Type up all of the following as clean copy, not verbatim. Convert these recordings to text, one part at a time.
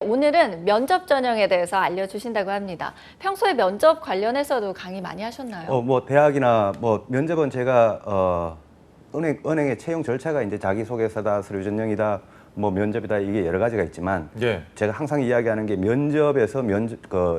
오늘은 면접 전형에 대해서 알려주신다고 합니다. 평소에 면접 관련해서도 강의 많이 하셨나요? 뭐 대학이나 뭐 면접은 제가 은행의 채용 절차가 이제 자기소개서다, 서류 전형이다, 뭐 면접이다, 이게 여러 가지가 있지만 예. 제가 항상 이야기하는 게 면접에서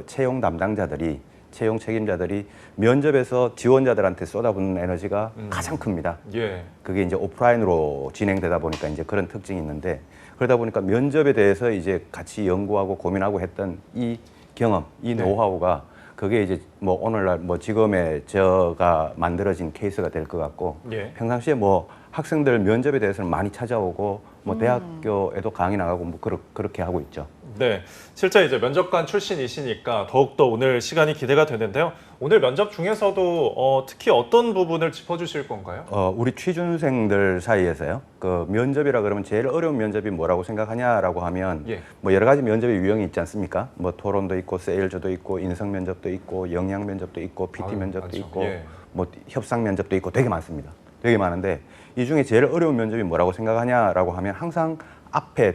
채용 담당자들이, 채용 책임자들이 면접에서 지원자들한테 쏟아붓는 에너지가 가장 큽니다. 예. 그게 이제 오프라인으로 진행되다 보니까 이제 그런 특징이 있는데, 그러다 보니까 면접에 대해서 이제 같이 연구하고 고민하고 했던 이 경험, 이 노하우가 그게 이제 뭐 오늘날 뭐 지금의 저가 만들어진 케이스가 될 것 같고, 예. 평상시에 뭐 학생들 면접에 대해서는 많이 찾아오고 뭐 대학교에도 강의 나가고 뭐 그렇게 하고 있죠. 네, 실제 이제 면접관 출신이시니까 더욱더 오늘 시간이 기대가 되는데요. 오늘 면접 중에서도 특히 어떤 부분을 짚어주실 건가요? 우리 취준생들 사이에서요. 그 면접이라 그러면 제일 어려운 면접이 뭐라고 생각하냐라고 하면 예. 뭐 여러 가지 면접의 유형이 있지 않습니까? 뭐 토론도 있고 세일즈도 있고 인성 면접도 있고 역량 면접도 있고 PT 면접도 맞죠. 있고 예. 뭐 협상 면접도 있고 되게 많습니다. 되게 많은데 이 중에 제일 어려운 면접이 뭐라고 생각하냐라고 하면 항상 앞에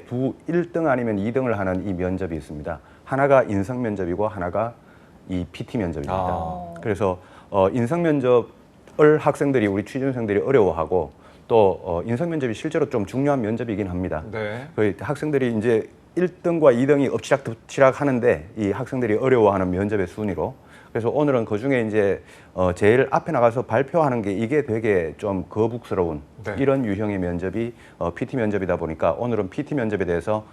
1등 아니면 2등을 하는 이 면접이 있습니다. 하나가 인성 면접이고 하나가 이 PT 면접입니다. 그래서 인성 면접을 학생들이, 우리 취준생들이 어려워하고 또 인성 면접이 실제로 좀 중요한 면접이긴 합니다. 네. 그 학생들이 이제 1등과 2등이 엎치락뒤치락 하는데 이 학생들이 어려워하는 면접의 순위로, 그래서 오늘은 그 중에 이제 제일 앞에 나가서 발표하는 게 이게 되게 좀 거북스러운 네. 이런 유형의 면접이 PT 면접이다 보니까 오늘은 PT 면접에 대해서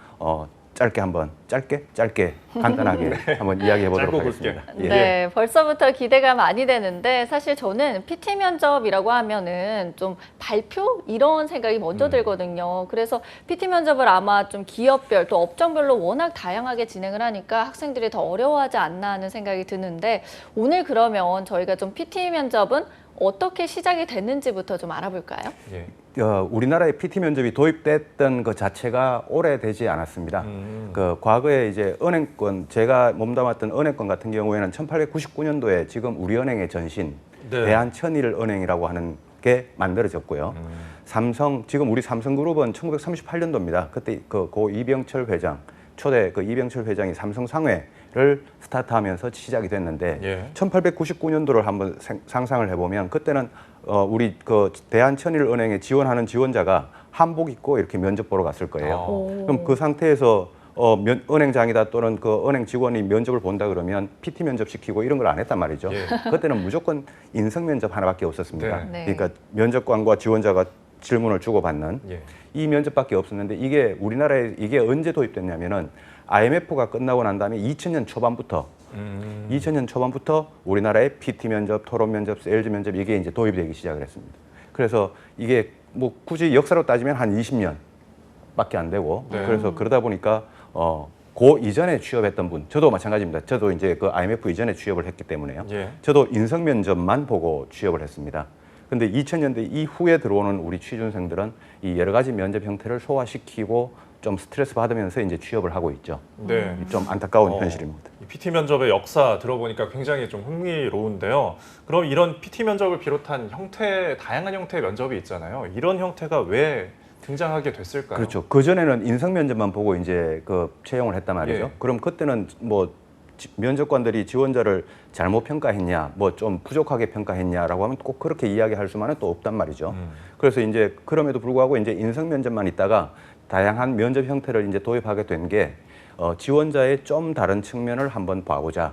짧게 간단하게 한번 이야기해 보도록 짧고 하겠습니다. 굵게. 예. 네, 벌써부터 기대가 많이 되는데 사실 저는 PT 면접이라고 하면은 좀 발표 이런 생각이 먼저 들거든요. 그래서 PT 면접을 아마 좀 기업별 또 업종별로 워낙 다양하게 진행을 하니까 학생들이 더 어려워하지 않나 하는 생각이 드는데, 오늘 그러면 저희가 좀 PT 면접은 어떻게 시작이 됐는지부터 좀 알아볼까요? 예. 우리나라에 PT 면접이 도입됐던 그 자체가 오래되지 않았습니다. 그 과거에 이제 은행권, 제가 몸담았던 은행권 같은 경우에는 1899년도에 지금 우리은행의 전신, 네. 대한천일은행이라고 하는 게 만들어졌고요. 삼성, 지금 우리 삼성그룹은 1938년도입니다. 그때 고 이병철 회장, 초대 그 이병철 회장이 삼성 상회를 스타트하면서 시작이 됐는데, 예. 1899년도를 한번 상상을 해보면 그때는 우리 그 대한천일은행에 지원하는 지원자가 한복 입고 이렇게 면접 보러 갔을 거예요. 그럼 그 상태에서 은행장이다 또는 그 은행 직원이 면접을 본다 그러면 PT 면접 시키고 이런 걸 안 했단 말이죠. 예. 그때는 무조건 인성 면접 하나밖에 없었습니다. 네. 네. 그러니까 면접관과 지원자가 질문을 주고받는 예. 이 면접밖에 없었는데, 이게 우리나라에 이게 언제 도입됐냐면은 IMF가 끝나고 난 다음에 2000년 초반부터 우리나라에 PT 면접, 토론 면접, 세일즈 면접 이게 이제 도입되기 시작을 했습니다. 그래서 이게 뭐 굳이 역사로 따지면 한 20년밖에 안 되고, 네. 그래서 그러다 보니까 그 이전에 취업했던 분, 저도 마찬가지입니다. 저도 이제 그 IMF 이전에 취업을 했기 때문에요. 예. 저도 인성 면접만 보고 취업을 했습니다. 근데 2000년대 이후에 들어오는 우리 취준생들은 이 여러 가지 면접 형태를 소화시키고 좀 스트레스 받으면서 이제 취업을 하고 있죠. 네. 좀 안타까운 현실입니다. 이 PT 면접의 역사 들어보니까 굉장히 좀 흥미로운데요. 그럼 이런 PT 면접을 비롯한 다양한 형태의 면접이 있잖아요. 이런 형태가 왜 등장하게 됐을까요? 그렇죠. 그전에는 인성 면접만 보고 이제 그 채용을 했단 말이죠. 예. 그럼 그때는 뭐 면접관들이 지원자를 잘못 평가했냐, 뭐 좀 부족하게 평가했냐라고 하면 꼭 그렇게 이야기할 수만은 또 없단 말이죠. 그래서 이제 그럼에도 불구하고 이제 인성 면접만 있다가 다양한 면접 형태를 이제 도입하게 된 게 지원자의 좀 다른 측면을 한번 봐보자.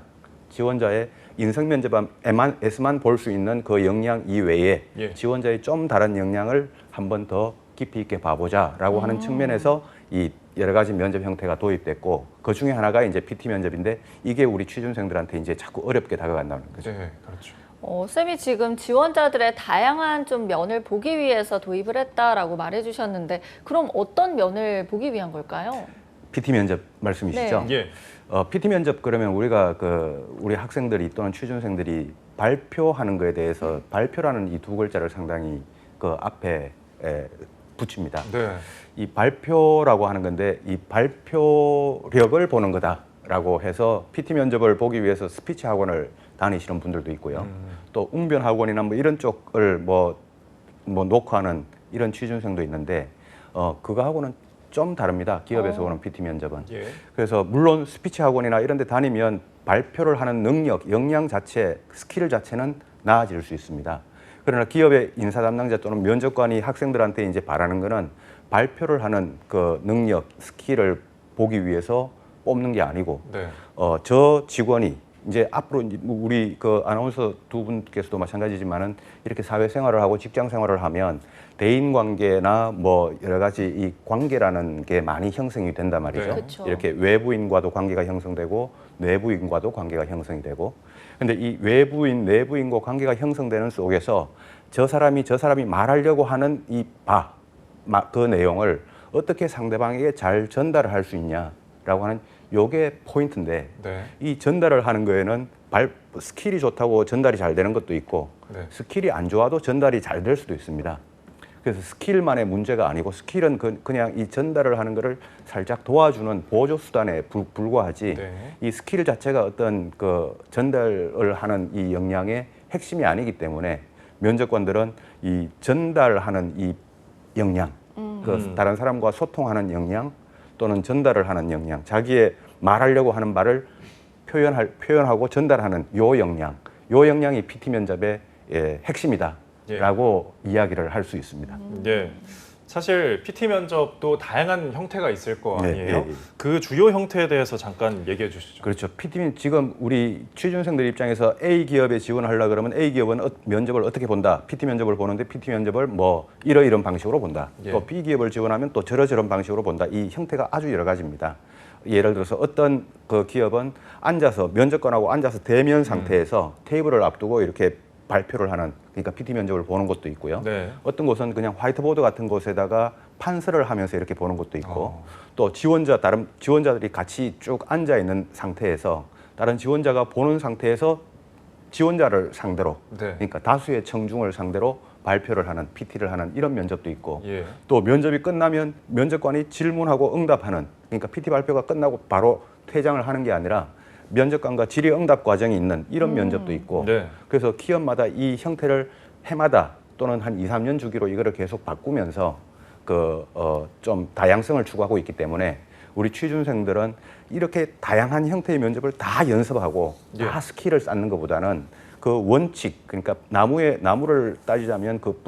지원자의 인성 면접에만 볼 수 있는 그 역량 이외에 예. 지원자의 좀 다른 역량을 한번 더 깊이 있게 봐보자라고 하는 측면에서 이 여러 가지 면접 형태가 도입됐고, 그 중에 하나가 이제 PT 면접인데, 이게 우리 취준생들한테 이제 자꾸 어렵게 다가간다는 거죠. 네, 그렇죠. 쌤이 지금 지원자들의 다양한 좀 면을 보기 위해서 도입을 했다라고 말해주셨는데, 그럼 어떤 면을 보기 위한 걸까요? PT 면접 말씀이시죠? 네. 예. PT 면접 그러면 우리가 우리 학생들이 또는 취준생들이 발표하는 거에 대해서 발표라는 이 두 글자를 상당히 그 앞에 붙입니다. 네. 이 발표라고 하는 건데, 이 발표력을 보는 거다라고 해서 PT 면접을 보기 위해서 스피치 학원을 다니시는 분들도 있고요. 또 웅변 학원이나 뭐 이런 쪽을 뭐 놓고 하는 이런 취준생도 있는데, 그거하고는 좀 다릅니다. 기업에서 오는 PT 면접은. 예. 그래서 물론 스피치 학원이나 이런 데 다니면 발표를 하는 능력, 역량 자체, 스킬 자체는 나아질 수 있습니다. 그러나 기업의 인사 담당자 또는 면접관이 학생들한테 이제 바라는 거는 발표를 하는 그 능력, 스킬을 보기 위해서 뽑는 게 아니고 네. 저 직원이 이제 앞으로 우리 그 아나운서 두 분께서도 마찬가지지만은 이렇게 사회생활을 하고 직장생활을 하면 대인 관계나 뭐 여러 가지 이 관계라는 게 많이 형성이 된단 말이죠. 네. 그쵸. 이렇게 외부인과도 관계가 형성되고 내부인과도 관계가 형성이 되고 근데 이 외부인, 내부인과 관계가 형성되는 속에서 저 사람이 말하려고 하는 그 내용을 어떻게 상대방에게 잘 전달을 할 수 있냐라고 하는 요게 포인트인데 네. 이 전달을 하는 거에는 스킬이 좋다고 전달이 잘 되는 것도 있고 네. 스킬이 안 좋아도 전달이 잘 될 수도 있습니다. 그래서 스킬만의 문제가 아니고 스킬은 그냥 이 전달을 하는 거를 살짝 도와주는 보조 수단에 불과하지 네. 이 스킬 자체가 어떤 그 전달을 하는 이 역량의 핵심이 아니기 때문에 면접관들은 이 전달하는 이 역량, 그 다른 사람과 소통하는 역량 또는 전달을 하는 역량, 자기의 말하려고 하는 말을 표현하고 전달하는 요 역량이 PT 면접의 핵심이다라고 이야기를 할 수 있습니다. 예. 사실 PT 면접도 다양한 형태가 있을 거 네, 아니에요? 예. 그 주요 형태에 대해서 잠깐 얘기해 주시죠. 그렇죠. PT는 지금 우리 취준생들 입장에서 A 기업에 지원하려고 그러면 A 기업은 면접을 어떻게 본다. PT 면접을 보는데 PT 면접을 뭐 이런 방식으로 본다. 예. 또 B 기업을 지원하면 또 저런 방식으로 본다. 이 형태가 아주 여러 가지입니다. 예를 들어서 어떤 그 기업은 면접관하고 앉아서 대면 상태에서 테이블을 앞두고 이렇게 발표를 하는, 그러니까 PT 면접을 보는 것도 있고요. 네. 어떤 곳은 그냥 화이트보드 같은 곳에다가 판서를 하면서 이렇게 보는 것도 있고 또 다른 지원자들이 같이 쭉 앉아 있는 상태에서 다른 지원자가 보는 상태에서 지원자를 상대로 네. 그러니까 다수의 청중을 상대로 발표를 하는 PT를 하는 이런 면접도 있고 예. 또 면접이 끝나면 면접관이 질문하고 응답하는, 그러니까 PT 발표가 끝나고 바로 퇴장을 하는 게 아니라 면접관과 질의응답 과정이 있는 이런 면접도 있고 네. 그래서 기업마다 이 형태를 해마다 또는 한 2, 3년 주기로 이거를 계속 바꾸면서 좀 다양성을 추구하고 있기 때문에 우리 취준생들은 이렇게 다양한 형태의 면접을 다 연습하고 다 스킬을 쌓는 것보다는 그 원칙, 그러니까 나무를 따지자면 그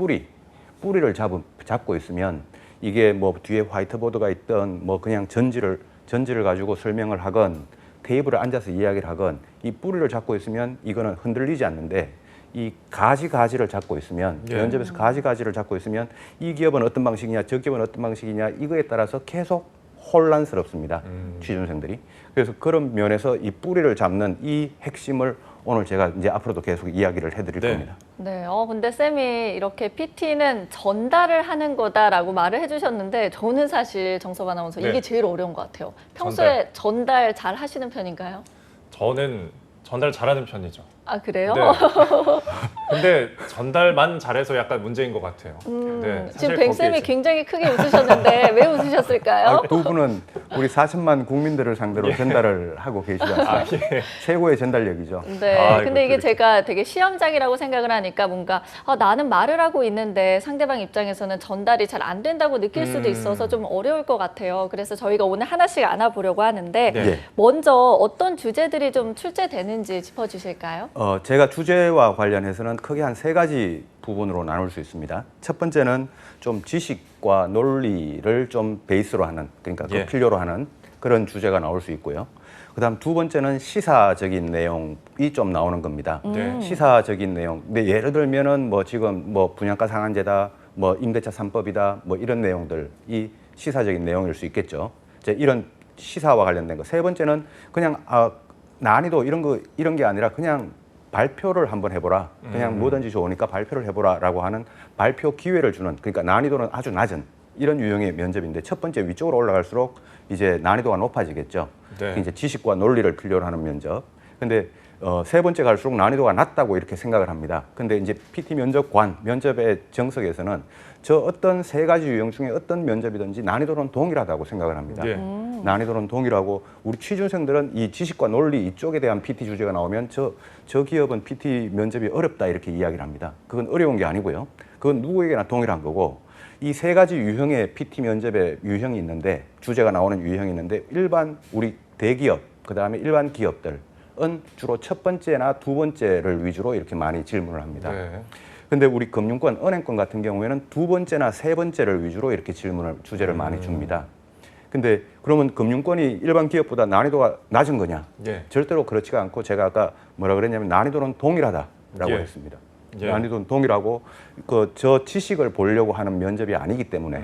뿌리를 잡고 있으면 이게 뭐 뒤에 화이트보드가 있던 뭐 그냥 전지를 가지고 설명을 하건 테이블에 앉아서 이야기를 하건 이 뿌리를 잡고 있으면 이거는 흔들리지 않는데 이 가지를 잡고 있으면 면접에서 가지를 잡고 있으면 이 기업은 어떤 방식이냐 저 기업은 어떤 방식이냐 이거에 따라서 계속 혼란스럽습니다. 취준생들이. 그래서 그런 면에서 이 뿌리를 잡는 이 핵심을 오늘 제가 이제 앞으로도 계속 이야기를 해드릴 겁니다. 네, 근데 쌤이 이렇게 PT는 전달을 하는 거다라고 말을 해주셨는데 저는 사실 정섭 아나운서 이게 제일 어려운 것 같아요. 평소에 전달 잘 하시는 편인가요? 저는 전달 잘하는 편이죠. 아, 그래요? 네. 근데 전달만 잘해서 약간 문제인 것 같아요. 네, 지금 사실 뱅쌤이 거기에 굉장히 크게 웃으셨는데 왜 웃으셨을까요? 두 분은 우리 4천만 국민들을 상대로 전달을 하고 계시지 않습니까? 최고의 전달력이죠. 네, 근데 이게 그렇죠. 제가 되게 시험장이라고 생각을 하니까 뭔가 나는 말을 하고 있는데 상대방 입장에서는 전달이 잘 안 된다고 느낄 수도 있어서 좀 어려울 것 같아요. 그래서 저희가 오늘 하나씩 안아보려고 하는데 네. 먼저 어떤 주제들이 좀 출제되는지 짚어주실까요? 제가 주제와 관련해서는 크게 한 3가지 부분으로 나눌 수 있습니다. 첫 번째는 좀 지식과 논리를 좀 베이스로 하는, 그러니까 그 필요로 하는 그런 주제가 나올 수 있고요. 그다음 두 번째는 시사적인 내용이 좀 나오는 겁니다. 시사적인 내용. 근데 예를 들면은 뭐 지금 뭐 분양가 상한제다, 뭐 임대차 3법이다, 뭐 이런 내용들이 시사적인 내용일 수 있겠죠. 이제 이런 시사와 관련된 거. 세 번째는 그냥 난이도 이런 게 아니라 그냥 발표를 한번 해보라. 그냥 뭐든지 좋으니까 발표를 해보라라고 하는 발표 기회를 주는, 그러니까 난이도는 아주 낮은 이런 유형의 면접인데 첫 번째 위쪽으로 올라갈수록 이제 난이도가 높아지겠죠. 네. 이제 지식과 논리를 필요로 하는 면접. 근데 세 번째 갈수록 난이도가 낮다고 이렇게 생각을 합니다. 근데 이제 PT 면접의 정석에서는 저 어떤 3가지 유형 중에 어떤 면접이든지 난이도는 동일하다고 생각을 합니다. 난이도는 동일하고 우리 취준생들은 이 지식과 논리 이쪽에 대한 PT 주제가 나오면 저 기업은 PT 면접이 어렵다 이렇게 이야기를 합니다. 그건 어려운 게 아니고요. 그건 누구에게나 동일한 거고 이 세 가지 유형의 PT 면접의 유형이 있는데 주제가 나오는 유형이 있는데 일반 우리 대기업 그다음에 일반 기업들은 주로 첫 번째나 두 번째를 위주로 이렇게 많이 질문을 합니다. 네. 근데 우리 금융권, 은행권 같은 경우에는 두 번째나 세 번째를 위주로 이렇게 주제를 많이 줍니다. 근데 그러면 금융권이 일반 기업보다 난이도가 낮은 거냐? 예. 절대로 그렇지가 않고 제가 아까 뭐라 그랬냐면 난이도는 동일하다라고 예. 했습니다. 예. 난이도는 동일하고 저 지식을 보려고 하는 면접이 아니기 때문에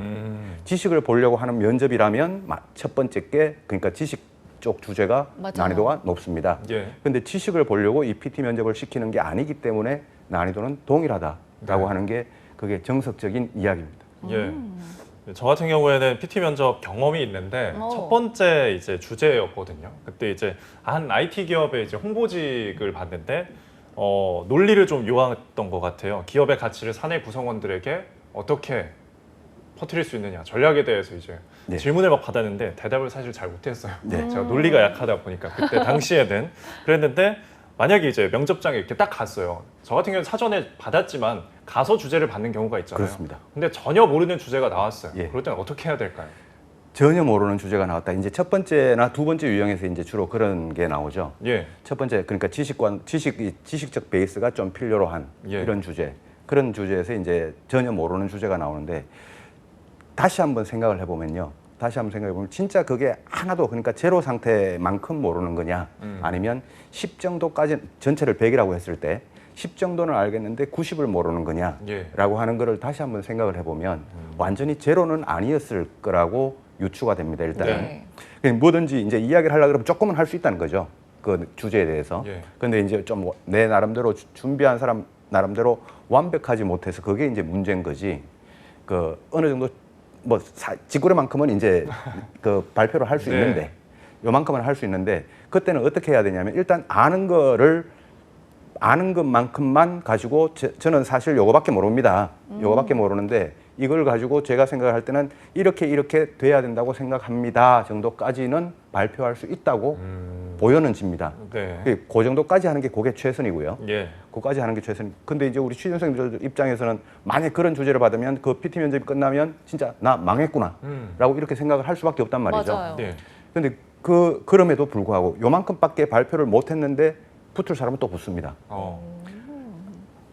지식을 보려고 하는 면접이라면 첫 번째 게 그러니까 지식 쪽 주제가 맞아요. 난이도가 높습니다. 예. 근데 지식을 보려고 이 PT 면접을 시키는 게 아니기 때문에 난이도는 동일하다라고 네. 하는 게 그게 정석적인 이야기입니다. 예. 저 같은 경우에는 PT 면접 경험이 있는데 오. 첫 번째 이제 주제였거든요. 그때 이제 한 IT 기업의 이제 홍보직을 봤는데 논리를 좀 요하던 것 같아요. 기업의 가치를 사내 구성원들에게 어떻게 퍼뜨릴 수 있느냐 전략에 대해서 이제 네. 질문을 막 받았는데 대답을 사실 잘 못했어요. 네. 제가 논리가 약하다 보니까 그때 당시에는 그랬는데 만약에 이제 명접장에 이렇게 딱 갔어요. 저 같은 경우는 사전에 받았지만 가서 주제를 받는 경우가 있잖아요. 그렇습니다. 근데 전혀 모르는 주제가 나왔어요. 예. 그럴 때는 어떻게 해야 될까요? 전혀 모르는 주제가 나왔다. 이제 첫 번째나 두 번째 유형에서 이제 주로 그런 게 나오죠. 예. 첫 번째 그러니까 지식적 베이스가 좀 필요로 한 예. 이런 주제. 그런 주제에서 이제 전혀 모르는 주제가 나오는데 다시 한번 생각을 해보면요. 다시 한번 생각해 보면 진짜 그게 하나도 그러니까 제로 상태만큼 모르는 거냐 아니면 10 정도까지 전체를 100이라고 했을 때 10 정도는 알겠는데 90을 모르는 거냐라고 예. 하는 거를 다시 한번 생각을 해보면 완전히 제로는 아니었을 거라고 유추가 됩니다. 일단은 네. 그냥 뭐든지 이제 이야기를 하려고 그러면 조금은 할 수 있다는 거죠. 그 주제에 대해서. 예. 근데 이제 좀 내 나름대로 준비한 사람 나름대로 완벽하지 못해서 그게 이제 문제인 거지. 그 어느 정도 뭐 직구레만큼은 이제 그 발표를 할 수 네. 있는데 요만큼은 할 수 있는데 그때는 어떻게 해야 되냐면 일단 아는 것만큼만 가지고 저는 사실 요거밖에 모릅니다. 요거밖에 모르는데 이걸 가지고 제가 생각할 때는 이렇게 돼야 된다고 생각합니다 정도까지는 발표할 수 있다고 보여는집니다. 네. 그 정도까지 하는 게 그게 최선이고요. 예. 그까지 하는 게 최선. 근데 이제 우리 취준생들 입장에서는 만약 그런 주제를 받으면 그 PT 면접이 끝나면 진짜 나 망했구나라고 이렇게 생각을 할 수밖에 없단 말이죠. 맞아요. 네. 근데 그럼에도 불구하고 요만큼밖에 발표를 못했는데 붙을 사람은 또 붙습니다.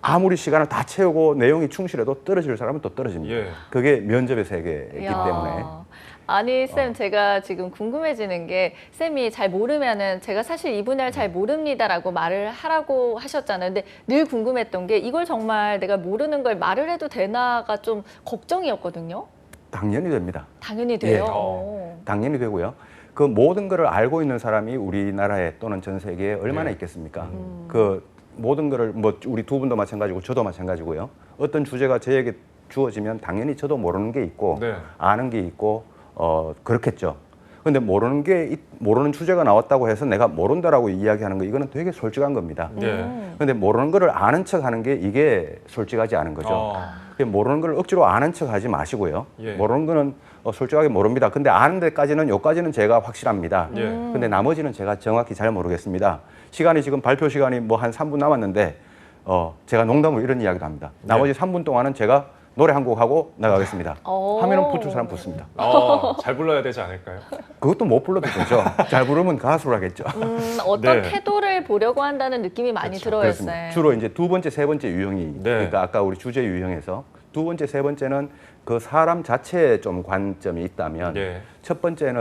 아무리 시간을 다 채우고 내용이 충실해도 떨어질 사람은 또 떨어집니다. 예. 그게 면접의 세계이기 이야. 때문에. 아니 쌤 제가 지금 궁금해지는 게 쌤이 잘 모르면은 제가 사실 이 분야를 잘 모릅니다라고 말을 하라고 하셨잖아요. 근데 늘 궁금했던 게 이걸 정말 내가 모르는 걸 말을 해도 되나가 좀 걱정이었거든요. 당연히 됩니다. 당연히 돼요. 예. 어. 당연히 되고요. 그 모든 것을 알고 있는 사람이 우리나라에 또는 전 세계에 얼마나 네. 있겠습니까? 그 모든 것을 뭐 우리 두 분도 마찬가지고 저도 마찬가지고요. 어떤 주제가 저에게 주어지면 당연히 저도 모르는 게 있고 네. 아는 게 있고 그렇겠죠. 근데 모르는 주제가 나왔다고 해서 내가 모른다라고 이야기하는 거 이거는 되게 솔직한 겁니다. 예. 근데 모르는 거를 아는 척 하는 게 이게 솔직하지 않은 거죠. 모르는 걸 억지로 아는 척 하지 마시고요. 예. 모르는 거는 솔직하게 모릅니다. 근데 아는 데까지는 요까지는 제가 확실합니다. 예. 근데 나머지는 제가 정확히 잘 모르겠습니다. 시간이 지금 발표 시간이 뭐 한 3분 남았는데 제가 농담으로 이런 이야기도 합니다. 나머지 3분 동안은 제가 노래 한 곡 하고 나가겠습니다. 하면은 붙을 사람 붙습니다. 잘 불러야 되지 않을까요? 그것도 못 불러도 되죠. 잘 부르면 가수를 하겠죠. 어떤 네. 태도를 보려고 한다는 느낌이 많이 그렇죠. 들어요, 그렇습니다. 쌤. 주로 이제 두 번째, 세 번째 유형이 네. 그러니까 아까 우리 주제 유형에서 두 번째, 세 번째는 그 사람 자체에 좀 관점이 있다면 예. 첫 번째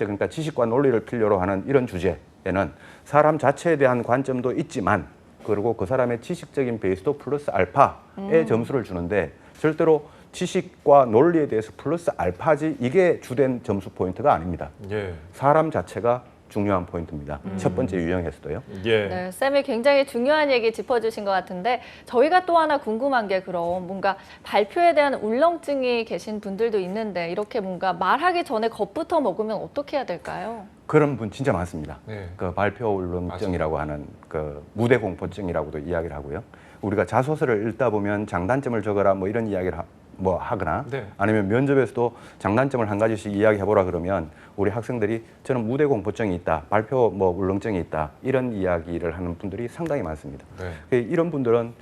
그러니까 지식과 논리를 필요로 하는 이런 주제에는 사람 자체에 대한 관점도 있지만 그리고 그 사람의 지식적인 베이스도 플러스 알파의 점수를 주는데 절대로 지식과 논리에 대해서 플러스 알파지 이게 주된 점수 포인트가 아닙니다. 예. 사람 자체가 중요한 포인트입니다. 첫 번째 유형에서도요. 예. 네, 쌤이 굉장히 중요한 얘기 짚어주신 것 같은데 저희가 또 하나 궁금한 게 그럼 뭔가 발표에 대한 울렁증이 계신 분들도 있는데 이렇게 뭔가 말하기 전에 겁부터 먹으면 어떻게 해야 될까요? 그런 분 진짜 많습니다. 네. 그 발표 울렁증이라고 하는 그 무대 공포증이라고도 이야기를 하고요. 우리가 자소서를 읽다 보면 장단점을 적어라 뭐 이런 이야기를 하거나 네. 아니면 면접에서도 장단점을 한 가지씩 이야기해보라 그러면 우리 학생들이 저는 무대 공포증이 있다, 발표 뭐 울렁증이 있다 이런 이야기를 하는 분들이 상당히 많습니다. 네. 이런 분들은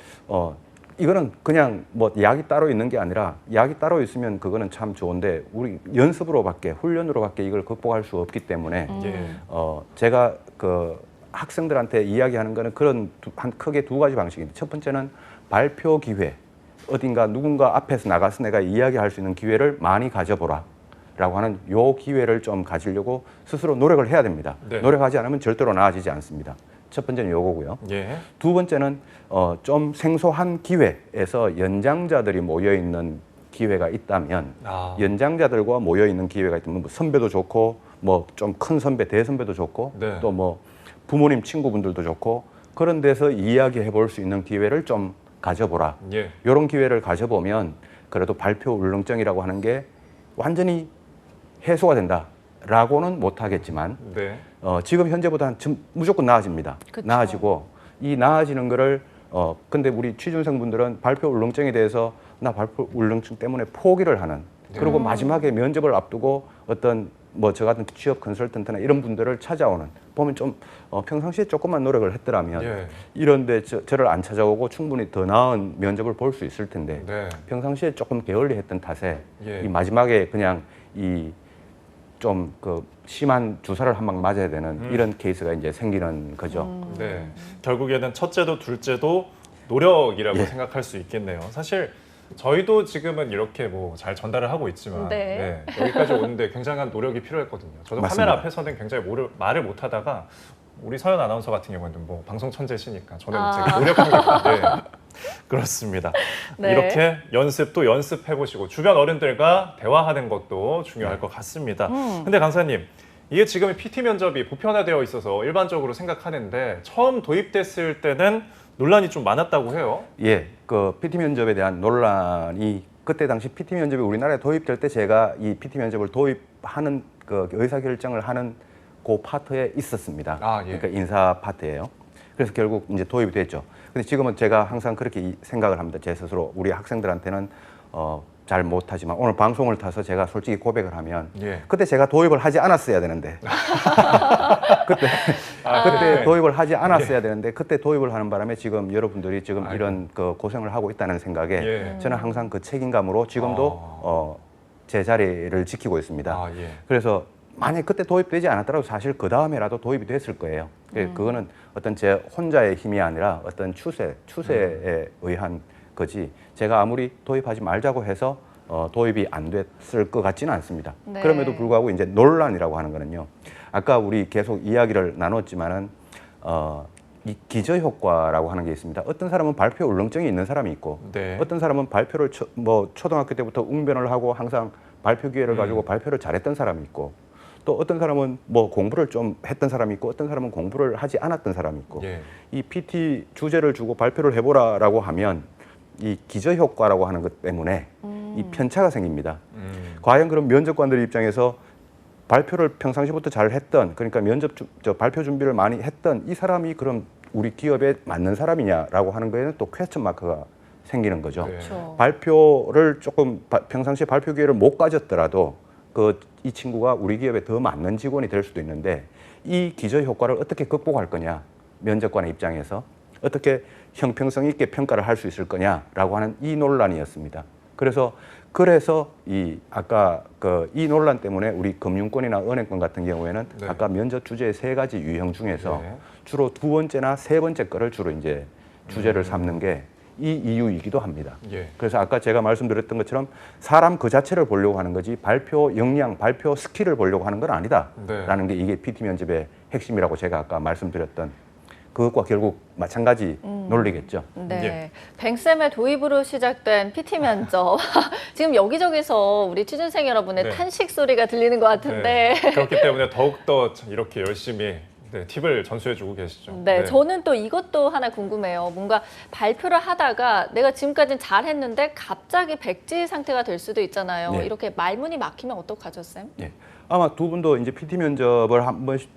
이거는 그냥 뭐 약이 따로 있는 게 아니라 약이 따로 있으면 그거는 참 좋은데 우리 연습으로밖에 훈련으로밖에 이걸 극복할 수 없기 때문에 예. 제가 그 학생들한테 이야기하는 거는 그런 크게 두 가지 방식입니다. 첫 번째는 발표 기회, 어딘가 누군가 앞에서 나가서 내가 이야기할 수 있는 기회를 많이 가져보라. 라고 하는 요 기회를 좀 가지려고 스스로 노력을 해야 됩니다. 네. 노력하지 않으면 절대로 나아지지 않습니다. 첫 번째는 요거고요. 예. 두 번째는 좀 생소한 기회에서 연장자들이 모여 있는 기회가 있다면 연장자들과 모여 있는 기회가 있다면 뭐 선배도 좋고 뭐 좀 큰 선배, 대선배도 좋고 네. 또 뭐 부모님 친구분들도 좋고 그런 데서 이야기해 볼 수 있는 기회를 좀 가져보라. 예. 이런 기회를 가져보면 그래도 발표 울렁증이라고 하는 게 완전히 해소가 된다라고는 못하겠지만 네. 지금 현재보다는 무조건 나아집니다. 그쵸. 나아지고 이 나아지는 거를 근데 우리 취준생분들은 발표 울렁증에 대해서 나 발표 울렁증 때문에 포기를 하는 그리고 마지막에 면접을 앞두고 어떤 뭐 저 같은 취업 컨설턴트나 이런 분들을 찾아오는 보면 좀 평상시에 조금만 노력을 했더라면 예. 이런데 저를 안 찾아오고 충분히 더 나은 면접을 볼 수 있을 텐데 네. 평상시에 조금 게을리했던 탓에 예. 이 마지막에 그냥 이 좀 그 심한 주사를 한 방 맞아야 되는 이런 케이스가 이제 생기는 거죠. 네. 결국에는 첫째도 둘째도 노력이라고 예. 생각할 수 있겠네요. 사실 저희도 지금은 이렇게 뭐 잘 전달을 하고 있지만 네. 여기까지 오는데 굉장한 노력이 필요했거든요. 저도 맞습니다. 카메라 앞에서는 굉장히 말을 못 하다가 우리 서연 아나운서 같은 경우에는 뭐 방송 천재시니까 저는 되게 노력한 것 같은데 그렇습니다. 네. 이렇게 연습 또 연습해 보시고 주변 어른들과 대화하는 것도 중요할 것 같습니다. 근데 강사님 이게 지금 PT 면접이 보편화되어 있어서 일반적으로 생각하는데 처음 도입됐을 때는 논란이 좀 많았다고 해요. 예, 그 PT 면접에 대한 논란이 그때 당시 PT 면접이 우리나라에 도입될 때 제가 이 PT 면접을 도입하는 그 의사 결정을 하는 그 파트에 있었습니다. 아, 예. 그러니까 인사 파트예요. 그래서 결국 이제 도입이 됐죠. 근데 지금은 제가 항상 그렇게 생각을 합니다. 제 스스로 우리 학생들한테는 잘 못하지만 오늘 방송을 타서 제가 솔직히 고백을 하면 예. 그때 제가 도입을 하지 않았어야 되는데 그때 네. 도입을 하지 않았어야 되는데 그때 도입을 하는 바람에 지금 여러분들이 지금 아이고. 이런 그 고생을 하고 있다는 생각에 예. 저는 항상 그 책임감으로 지금도 제 자리를 지키고 있습니다. 아, 예. 그래서 만약 그때 도입되지 않았더라도 사실 그 다음에라도 도입이 됐을 거예요. 그거는 어떤 제 혼자의 힘이 아니라 어떤 추세에 의한 거지. 제가 아무리 도입하지 말자고 해서 도입이 안 됐을 것 같지는 않습니다. 네. 그럼에도 불구하고 이제 논란이라고 하는 거는요. 아까 우리 계속 이야기를 나눴지만은 이 기저 효과라고 하는 게 있습니다. 어떤 사람은 발표 울렁증이 있는 사람이 있고, 네. 어떤 사람은 발표를 초등학교 때부터 웅변을 하고 항상 발표 기회를 가지고 발표를 잘했던 사람이 있고, 또 어떤 사람은 뭐 공부를 좀 했던 사람이 있고, 어떤 사람은 공부를 하지 않았던 사람이 있고, 예. 이 PT 주제를 주고 발표를 해보라라고 하면 이 기저 효과라고 하는 것 때문에 이 편차가 생깁니다. 과연 그럼 면접관들 입장에서 발표를 평상시부터 잘 했던, 그러니까 발표 준비를 많이 했던 이 사람이 그럼 우리 기업에 맞는 사람이냐라고 하는 거에는 또 퀘스천 마크가 생기는 거죠. 네. 그렇죠. 발표를 조금 평상시에 발표 기회를 못 가졌더라도 이 친구가 우리 기업에 더 맞는 직원이 될 수도 있는데 이 기저 효과를 어떻게 극복할 거냐, 면접관의 입장에서 어떻게 형평성 있게 평가를 할 수 있을 거냐라고 하는 이 논란이었습니다. 그래서 아까 이 논란 때문에 우리 금융권이나 은행권 같은 경우에는 네. 아까 면접 주제의 3가지 유형 중에서 네. 주로 2번째나 3번째 거를 주로 이제 주제를 삼는 게 이 이유이기도 합니다. 예. 그래서 아까 제가 말씀드렸던 것처럼 사람 그 자체를 보려고 하는 거지 발표 역량, 발표 스킬을 보려고 하는 건 아니다라는 게 이게 PT 면접의 핵심이라고 제가 아까 말씀드렸던 그것과 결국 마찬가지 논리겠죠. 네. 예. 뱅쌤의 도입으로 시작된 PT 면접. 지금 여기저기서 우리 취준생 여러분의 네. 탄식 소리가 들리는 것 같은데. 네. 그렇기 때문에 더욱더 이렇게 열심히 팁을 전수해주고 계시죠. 네, 저는 또 이것도 하나 궁금해요. 뭔가 발표를 하다가 내가 지금까지는 잘했는데 갑자기 백지 상태가 될 수도 있잖아요. 네. 이렇게 말문이 막히면 어떡하죠, 쌤? 예. 아마 두 분도 이제 PT 면접을 한 번씩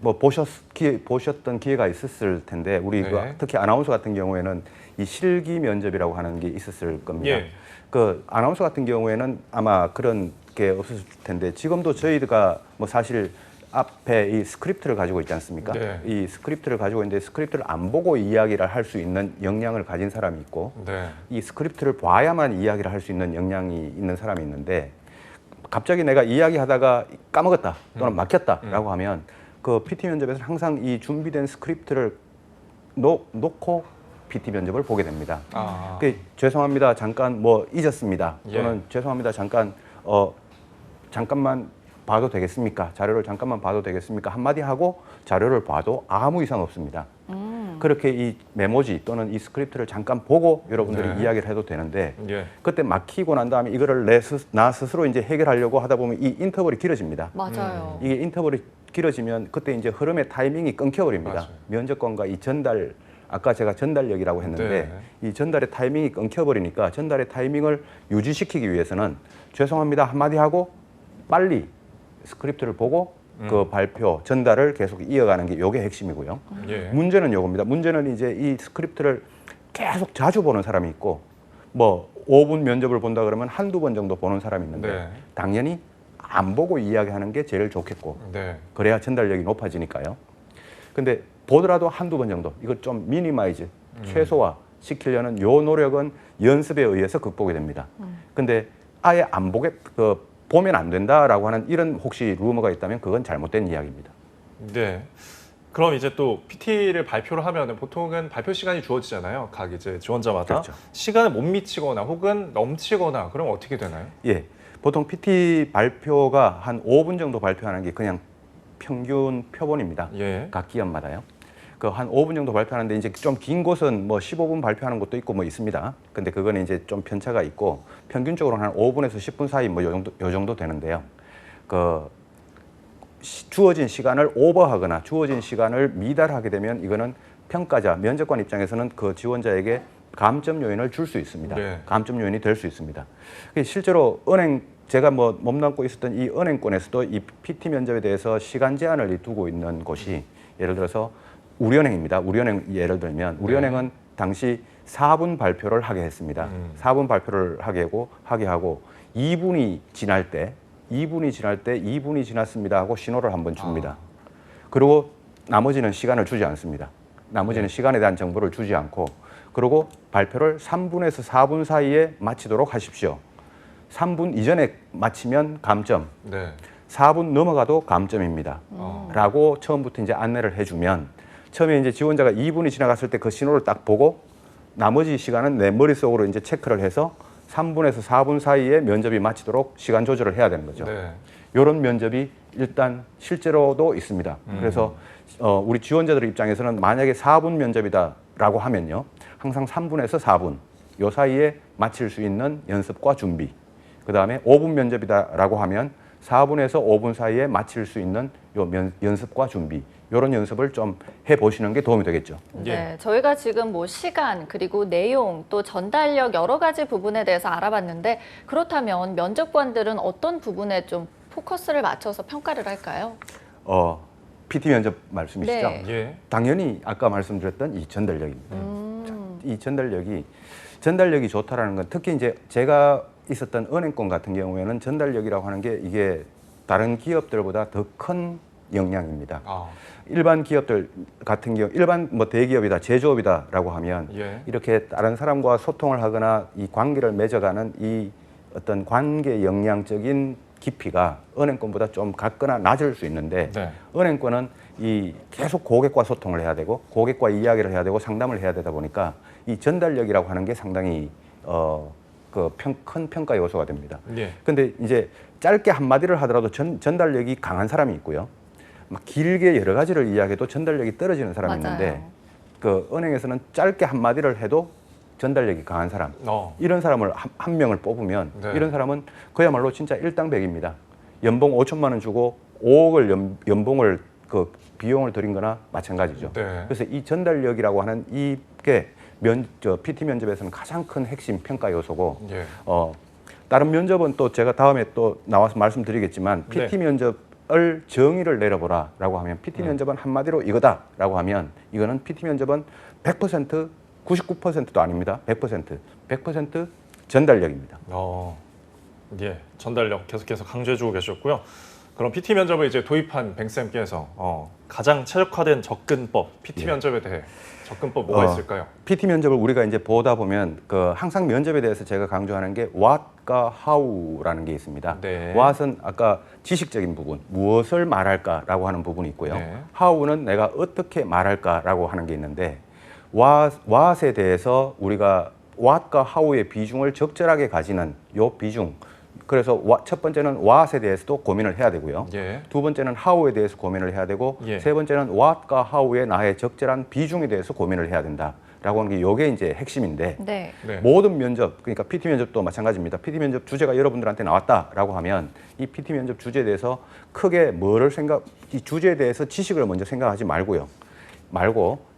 보셨던 기회가 있었을 텐데 우리 네. 특히 아나운서 같은 경우에는 이 실기 면접이라고 하는 게 있었을 겁니다. 예. 그 아나운서 같은 경우에는 아마 그런 게 없었을 텐데 지금도 저희가 뭐 사실 앞에 이 스크립트를 가지고 있지 않습니까? 네. 이 스크립트를 가지고 있는데 스크립트를 안 보고 이야기를 할 수 있는 역량을 가진 사람이 있고 네. 이 스크립트를 봐야만 이야기를 할 수 있는 역량이 있는 사람이 있는데 갑자기 내가 이야기하다가 까먹었다 또는 막혔다라고 하면 그 PT 면접에서는 항상 이 준비된 스크립트를 놓고 PT 면접을 보게 됩니다. 아. 죄송합니다. 잠깐 뭐 잊었습니다. 예. 또는 죄송합니다. 잠깐만 봐도 되겠습니까? 자료를 잠깐만 봐도 되겠습니까? 한마디 하고 자료를 봐도 아무 이상 없습니다. 그렇게 이 메모지 또는 이 스크립트를 잠깐 보고 여러분들이 네. 이야기를 해도 되는데 예. 그때 막히고 난 다음에 이거를 나 스스로 이제 해결하려고 하다 보면 이 인터벌이 길어집니다. 맞아요. 이게 인터벌이 길어지면 그때 이제 흐름의 타이밍이 끊겨버립니다. 맞아요. 면접관과 이 전달, 아까 제가 전달력이라고 했는데 이 전달의 타이밍이 끊겨버리니까 전달의 타이밍을 유지시키기 위해서는 죄송합니다 한마디 하고 빨리 스크립트를 보고 그 발표, 전달을 계속 이어가는 게 요게 핵심이고요. 예. 문제는 요겁니다. 문제는 이제 이 스크립트를 계속 자주 보는 사람이 있고 뭐 5분 면접을 본다 그러면 한두 번 정도 보는 사람이 있는데 네. 당연히 안 보고 이야기하는 게 제일 좋겠고 네. 그래야 전달력이 높아지니까요. 근데 보더라도 한두 번 정도 이걸 좀 미니마이즈, 최소화 시키려는 요 노력은 연습에 의해서 극복이 됩니다. 근데 아예 안 보면 안 된다라고 하는 이런 혹시 루머가 있다면 그건 잘못된 이야기입니다. 네. 그럼 이제 또 PT를 발표를 하면은 보통은 발표 시간이 주어지잖아요. 각 이제 지원자마다 그렇죠. 시간을 못 미치거나 혹은 넘치거나 그럼 어떻게 되나요? 예, 보통 PT 발표가 한 5분 정도 발표하는 게 그냥 평균 표본입니다. 예. 각 기업마다요. 그 한 5분 정도 발표하는데 이제 좀 긴 곳은 뭐 15분 발표하는 것도 있고 뭐 있습니다. 근데 그거는 이제 좀 편차가 있고 평균적으로는 한 5분에서 10분 사이 뭐 요 정도 되는데요. 주어진 시간을 오버하거나 주어진 시간을 미달하게 되면 이거는 평가자, 면접관 입장에서는 그 지원자에게 감점 요인을 줄 수 있습니다. 네. 감점 요인이 될 수 있습니다. 실제로 제가 뭐 몸담고 있었던 이 은행권에서도 이 PT 면접에 대해서 시간 제한을 두고 있는 곳이 예를 들어서 우리은행입니다. 우리은행 예를 들면 우리은행은 당시 4분 발표를 하게 했습니다. 4분 발표를 하게 하고 2분이 지날 때 2분이 지났습니다 하고 신호를 한번 줍니다. 그리고 나머지는 시간을 주지 않습니다. 나머지는 시간에 대한 정보를 주지 않고 그리고 발표를 3분에서 4분 사이에 마치도록 하십시오. 3분 이전에 마치면 감점, 네. 4분 넘어가도 감점입니다. 라고 처음부터 이제 안내를 해주면 처음에 이제 지원자가 2분이 지나갔을 때 그 신호를 딱 보고 나머지 시간은 내 머릿속으로 이제 체크를 해서 3분에서 4분 사이에 면접이 마치도록 시간 조절을 해야 되는 거죠. 네. 이런 면접이 일단 실제로도 있습니다. 그래서 우리 지원자들 입장에서는 만약에 4분 면접이다라고 하면요. 항상 3분에서 4분 요 사이에 마칠 수 있는 연습과 준비. 그다음에 5분 면접이다라고 하면 4분에서 5분 사이에 마칠 수 있는 연습과 준비. 이런 연습을 좀 해보시는 게 도움이 되겠죠. 네, 저희가 지금 뭐 시간 그리고 내용 또 전달력 여러 가지 부분에 대해서 알아봤는데 그렇다면 면접관들은 어떤 부분에 좀 포커스를 맞춰서 평가를 할까요? PT 면접 말씀이시죠? 네. 예. 당연히 아까 말씀드렸던 이 전달력입니다. 이 전달력이 좋다라는 건 특히 이제 제가 있었던 은행권 같은 경우에는 전달력이라고 하는 게 이게 다른 기업들보다 더 큰 역량입니다. 일반 기업들 같은 경우 일반 뭐 대기업이다 제조업이다라고 하면 예. 이렇게 다른 사람과 소통을 하거나 이 관계를 맺어가는 이 어떤 관계 역량적인 깊이가 은행권보다 좀 같거나 낮을 수 있는데 네. 은행권은 이 계속 고객과 소통을 해야 되고 고객과 이야기를 해야 되고 상담을 해야 되다 보니까 이 전달력이라고 하는 게 상당히 큰 평가 요소가 됩니다. 예. 근데 이제 짧게 한마디를 하더라도 전달력이 강한 사람이 있고요. 막 길게 여러 가지를 이야기해도 전달력이 떨어지는 사람이 맞아요. 있는데 그 은행에서는 짧게 한마디를 해도 전달력이 강한 사람 이런 사람을 한 명을 뽑으면 네. 이런 사람은 그야말로 진짜 일당백입니다. 연봉 5천만 원 주고 5억을 연봉을 그 비용을 들인 거나 마찬가지죠. 네. 그래서 이 전달력이라고 하는 이게 PT 면접에서는 가장 큰 핵심 평가 요소고 예. 다른 면접은 또 제가 다음에 또 나와서 말씀드리겠지만 PT 네. 면접을 정의를 내려보라라고 하면 PT 면접은 한마디로 이거다라고 하면 이거는 PT 면접은 100% 99%도 아닙니다. 100% 전달력입니다. 예. 전달력 계속해서 강조해주고 계셨고요. 그럼 PT 면접을 이제 도입한 뱅쌤께서 가장 최적화된 접근법, PT 면접에 대해 접근법 뭐가 있을까요? PT 면접을 우리가 이제 보다 보면 항상 면접에 대해서 제가 강조하는 게 what과 how라는 게 있습니다. 네. what은 아까 지식적인 부분, 무엇을 말할까라고 하는 부분이 있고요. 네. how는 내가 어떻게 말할까라고 하는 게 있는데 what에 대해서 우리가 what과 how의 비중을 적절하게 가지는 요 비중. 그래서 첫 번째는 what에 대해서도 고민을 해야 되고요. 예. 두 번째는 how에 대해서 고민을 해야 되고 예. 세 번째는 what과 how의 나의 적절한 비중에 대해서 고민을 해야 된다라고 하는 게 이게 이제 핵심인데 네. 네. 모든 면접, 그러니까 PT 면접도 마찬가지입니다. PT 면접 주제가 여러분들한테 나왔다라고 하면 이 PT 면접 주제에 대해서 크게 이 주제에 대해서 지식을 먼저 생각하지 말고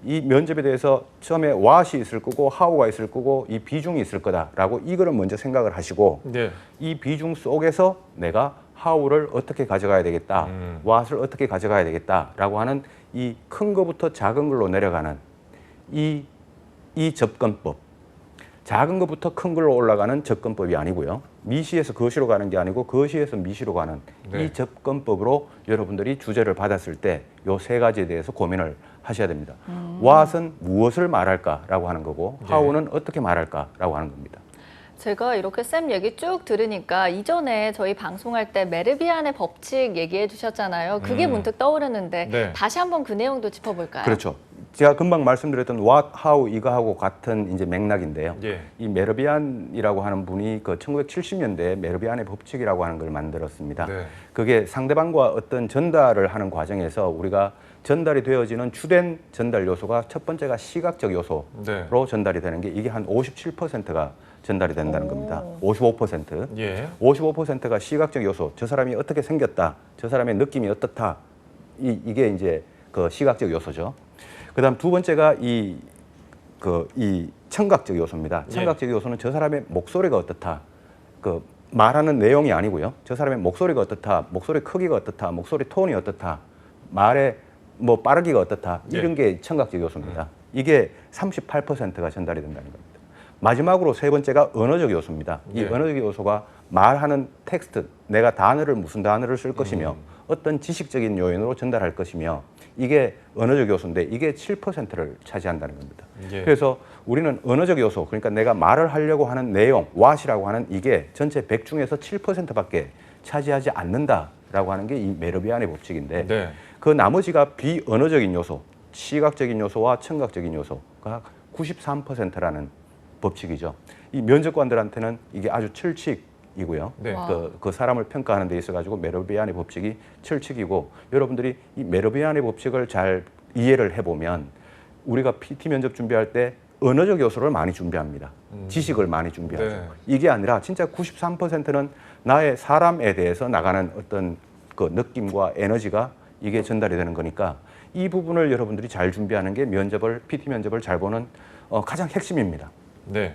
이 면접에 대해서 처음에 what이 있을 거고 how가 있을 거고 이 비중이 있을 거다라고 이거를 먼저 생각을 하시고 네. 이 비중 속에서 내가 how를 어떻게 가져가야 되겠다, what을 어떻게 가져가야 되겠다라고 하는 이 큰 거부터 작은 걸로 내려가는 이 접근법. 작은 것부터 큰 걸로 올라가는 접근법이 아니고요. 미시에서 거시로 가는 게 아니고 거시에서 미시로 가는 네. 이 접근법으로 여러분들이 주제를 받았을 때 요 세 가지에 대해서 고민을 하셔야 됩니다. what은 무엇을 말할까라고 하는 거고 네. how는 어떻게 말할까라고 하는 겁니다. 제가 이렇게 쌤 얘기 쭉 들으니까 이전에 저희 방송할 때 메르비안의 법칙 얘기해 주셨잖아요. 그게 문득 떠오르는데 네. 다시 한번 그 내용도 짚어볼까요? 그렇죠. 제가 금방 말씀드렸던 what, how 이거하고 같은 이제 맥락인데요. 예. 이 메르비안이라고 하는 분이 1970년대에 메르비안의 법칙이라고 하는 걸 만들었습니다. 네. 그게 상대방과 어떤 전달을 하는 과정에서 우리가 전달이 되어지는 주된 전달 요소가 첫 번째가 시각적 요소로 네. 전달이 되는 게 이게 한 57%가 전달이 된다는 겁니다. 55%. 예. 55%가 시각적 요소. 저 사람이 어떻게 생겼다. 저 사람의 느낌이 어떻다. 이게 이제 그 시각적 요소죠. 그다음 두 번째가 이 청각적 요소입니다. 청각적 요소는 저 사람의 목소리가 어떻다. 말하는 내용이 아니고요. 저 사람의 목소리가 어떻다. 목소리 크기가 어떻다. 목소리 톤이 어떻다. 말의 빠르기가 어떻다. 이런 게 청각적 요소입니다. 이게 38%가 전달이 된다는 겁니다. 마지막으로 세 번째가 언어적 요소입니다. 이 언어적 요소가 말하는 텍스트, 내가 무슨 단어를 쓸 것이며 어떤 지식적인 요인으로 전달할 것이며 이게 언어적 요소인데 이게 7%를 차지한다는 겁니다. 예. 그래서 우리는 언어적 요소, 그러니까 내가 말을 하려고 하는 내용, what이라고 하는 이게 전체 100 중에서 7%밖에 차지하지 않는다라고 하는 게 이 메르비안의 법칙인데 네. 그 나머지가 비언어적인 요소, 시각적인 요소와 청각적인 요소가 93%라는 법칙이죠. 이 면접관들한테는 이게 아주 철칙이고요. 네. 그 사람을 평가하는 데 있어가지고 메르비안의 법칙이 철칙이고 여러분들이 이 메르비안의 법칙을 잘 이해를 해보면 우리가 PT 면접 준비할 때 언어적 요소를 많이 준비합니다. 지식을 많이 준비하죠. 네. 이게 아니라 진짜 93%는 나의 사람에 대해서 나가는 어떤 그 느낌과 에너지가 이게 전달이 되는 거니까 이 부분을 여러분들이 잘 준비하는 게 PT 면접을 잘 보는 가장 핵심입니다. 네.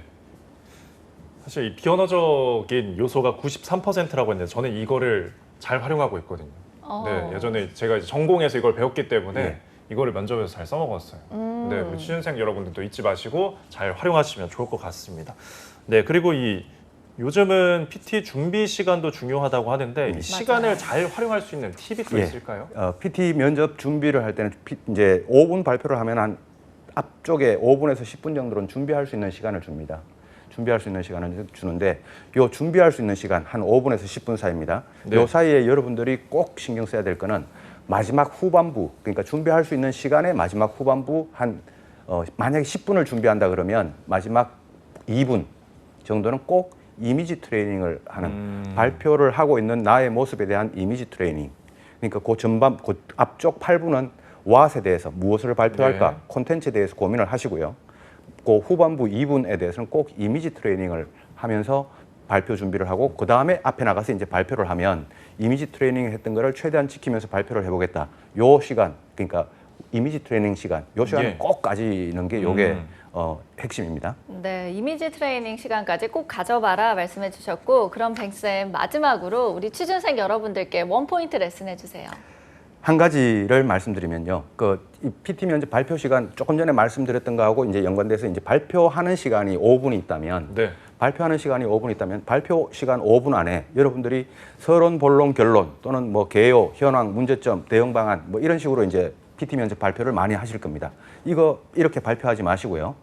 사실 이 비언어적인 요소가 93%라고 했는데 저는 이거를 잘 활용하고 있거든요. 네, 예전에 제가 이제 전공에서 이걸 배웠기 때문에 네. 이거를 면접에서 잘 써먹었어요. 네, 우리 취준생 여러분들도 잊지 마시고 잘 활용하시면 좋을 것 같습니다. 네, 그리고 요즘은 PT 준비 시간도 중요하다고 하는데 이 시간을 잘 활용할 수 있는 팁이 또 있을까요? PT 면접 준비를 할 때는 이제 5분 발표를 하면 한 앞쪽에 5분에서 10분 정도는 준비할 수 있는 시간을 줍니다. 준비할 수 있는 시간을 주는데 요 준비할 수 있는 시간 한 5분에서 10분 사이입니다. 네. 요 사이에 여러분들이 꼭 신경 써야 될 거는 마지막 후반부, 그러니까 준비할 수 있는 시간의 마지막 후반부 만약에 10분을 준비한다 그러면 마지막 2분 정도는 꼭 이미지 트레이닝을 하는 발표를 하고 있는 나의 모습에 대한 이미지 트레이닝. 그러니까 그 앞쪽 8분은 what에 대해서 무엇을 발표할까, 콘텐츠에 대해서 고민을 하시고요. 그 후반부 2분에 대해서는 꼭 이미지 트레이닝을 하면서 발표 준비를 하고 그 다음에 앞에 나가서 이제 발표를 하면 이미지 트레이닝 했던 거를 최대한 지키면서 발표를 해보겠다. 요 시간, 그러니까 이미지 트레이닝 시간, 요 시간을 꼭 가지는 게 요게 핵심입니다. 네, 이미지 트레이닝 시간까지 꼭 가져봐라 말씀해 주셨고 그럼 뱅쌤 마지막으로 우리 취준생 여러분들께 원포인트 레슨 해주세요. 한 가지를 말씀드리면요. 이 PT 면접 발표 시간 조금 전에 말씀드렸던 거하고 이제 연관돼서 이제 발표하는 시간이 5분이 있다면 네. 발표하는 시간이 5분 있다면 발표 시간 5분 안에 여러분들이 서론, 본론, 결론 또는 뭐 개요, 현황, 문제점, 대응 방안 뭐 이런 식으로 이제 PT 면접 발표를 많이 하실 겁니다. 이거 이렇게 발표하지 마시고요.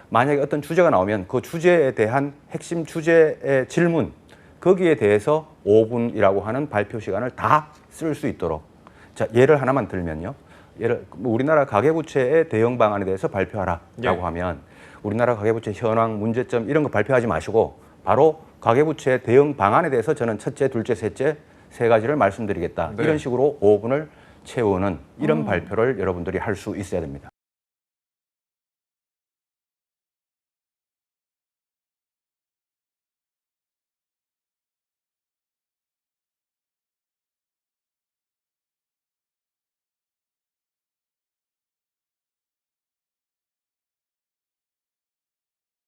만약에 어떤 주제가 나오면 그 주제에 대한 핵심 주제의 질문 거기에 대해서 5분이라고 하는 발표 시간을 다 쓸 수 있도록. 자, 예를 하나만 들면요. 우리나라 가계부채의 대응 방안에 대해서 발표하라라고 예. 하면 우리나라 가계부채 현황, 문제점 이런 거 발표하지 마시고 바로 가계부채 대응 방안에 대해서 저는 첫째, 둘째, 셋째 세 가지를 말씀드리겠다. 네. 이런 식으로 5분을 채우는 이런 발표를 여러분들이 할 수 있어야 됩니다.